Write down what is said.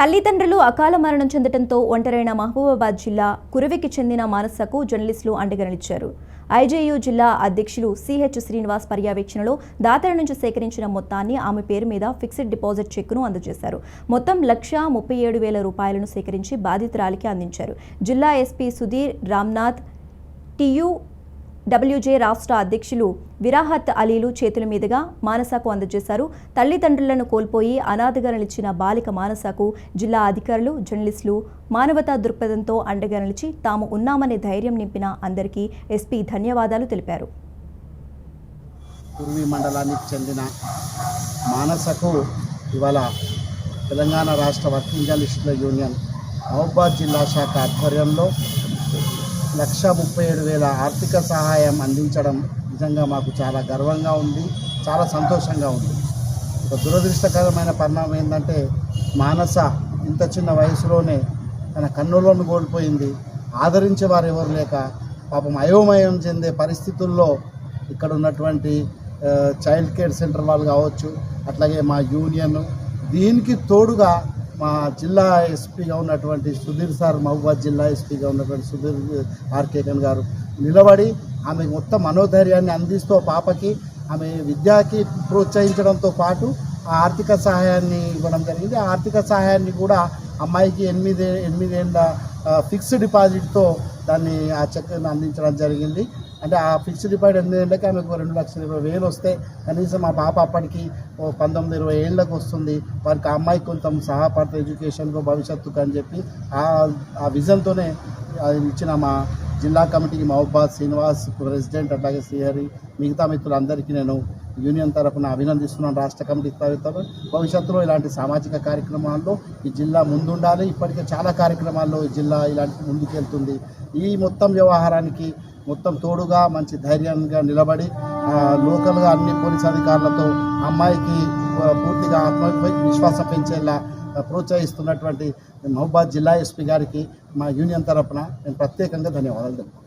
తల్లిదండ్రులు అకాల మరణం చెందడంతో ఒంటరైన మహబూబాబాద్ జిల్లా కురవికి చెందిన మానసకు జర్నలిస్టులు అండగా నిలిచారు. ఐజేయూ జిల్లా అధ్యక్షులు సిహెచ్ శ్రీనివాస్ పర్యవేక్షణలో దాతల నుంచి సేకరించిన మొత్తాన్ని ఆమె పేరు మీద ఫిక్స్డ్ డిపాజిట్ చెక్కును అందజేశారు. మొత్తం 1,37,000 రూపాయలను సేకరించి బాధితురాలికి అందించారు. జిల్లా ఎస్పీ సుధీర్ రామ్నాథ్, TUWJ రాష్ట్ర అధ్యక్షులు విరాహత్ అలీలు చేతుల మీదుగా మానసకు అందజేశారు. తల్లిదండ్రులను కోల్పోయి అనాథగా నిలిచిన బాలిక మానసకు జిల్లా అధికారులు, జర్నలిస్టులు మానవతా దృక్పథంతో అండగా నిలిచి తాము ఉన్నామనే ధైర్యం నింపిన అందరికీ ఎస్పీ ధన్యవాదాలు తెలిపారు. కుర్వి మండలానికి చెందిన మానసకు ఇవాళ తెలంగాణ రాష్ట్ర వర్కింగ్ జర్నలిస్టుల యూనియన్ మహబూబాబాద్ జిల్లా శాఖ ఆధ్వర్యంలో 1,37,000 ఆర్థిక సహాయం అందించడం నిజంగా మాకు చాలా గర్వంగా ఉంది, చాలా సంతోషంగా ఉంది. ఒక దురదృష్టకరమైన పరిణామం ఏంటంటే మానస ఇంత చిన్న వయసులోనే తన కన్నులను కోల్పోయింది. ఆదరించే వారు ఎవరు లేక పాపం అయోమయం చెందే పరిస్థితుల్లో ఇక్కడ ఉన్నటువంటి చైల్డ్ కేర్ సెంటర్ వాళ్ళు కావచ్చు, అట్లాగే మా యూనియన్, దీనికి తోడుగా మా జిల్లా ఎస్పీగా ఉన్నటువంటి సుధీర్ సార్, మహబూబాబాద్ జిల్లా ఎస్పీగా ఉన్నటువంటి సుధీర్ ఆర్కేకన్ గారు నిలబడి ఆమె మొత్తం మనోధైర్యాన్ని అందిస్తూ పాపకి ఆమె విద్యకి ప్రోత్సహించడంతో పాటు ఆ ఆర్థిక సహాయాన్ని ఇవ్వడం జరిగింది. ఆ ఆర్థిక సహాయాన్ని కూడా అమ్మాయికి 8 ఏళ్ళ ఫిక్స్డ్ డిపాజిట్తో దాన్ని ఆ చెక్ని అందించడం జరిగింది. అంటే ఆ ఫిక్స్డ్ డిపాజిట్ 8 ఏళ్ళకి ఆమెకు 2,20,000 వస్తే కనీసం మా పాప అప్పటికి 19-20 ఏళ్ళకు వస్తుంది. వారికి ఆ అమ్మాయికి కొంత సహాయపడతా ఎడ్యుకేషన్కు, భవిష్యత్తుకు అని చెప్పి ఆ విజన్తోనే ఇచ్చిన మా జిల్లా కమిటీకి మహబూబాబాద్ శ్రీనివాస్ ప్రెసిడెంట్, అట్లాగే శ్రీహరి, మిగతా మిత్రులందరికీ నేను యూనియన్ తరఫున అభినందిస్తున్నాను. రాష్ట్ర కమిటీ తరఫున భవిష్యత్తులో ఇలాంటి సామాజిక కార్యక్రమాల్లో ఈ జిల్లా ముందుండాలి. ఇప్పటికే చాలా కార్యక్రమాల్లో ఈ జిల్లా ఇలాంటి ముందుకెళ్తుంది. ఈ మొత్తం వ్యవహారానికి మొత్తం తోడుగా మంచి ధైర్యంగా నిలబడి లోకల్గా అన్ని పోలీస్ అధికారులతో అమ్మాయికి పూర్తిగా ఆత్మవిశ్వాసం పెంచేలా ప్రోత్సహిస్తున్నటువంటి మహబూబాబాద్ జిల్లా ఎస్పీ గారికి మా యూనియన్ తరఫున నేను ప్రత్యేకంగా ధన్యవాదాలు తెలుపుతున్నాను.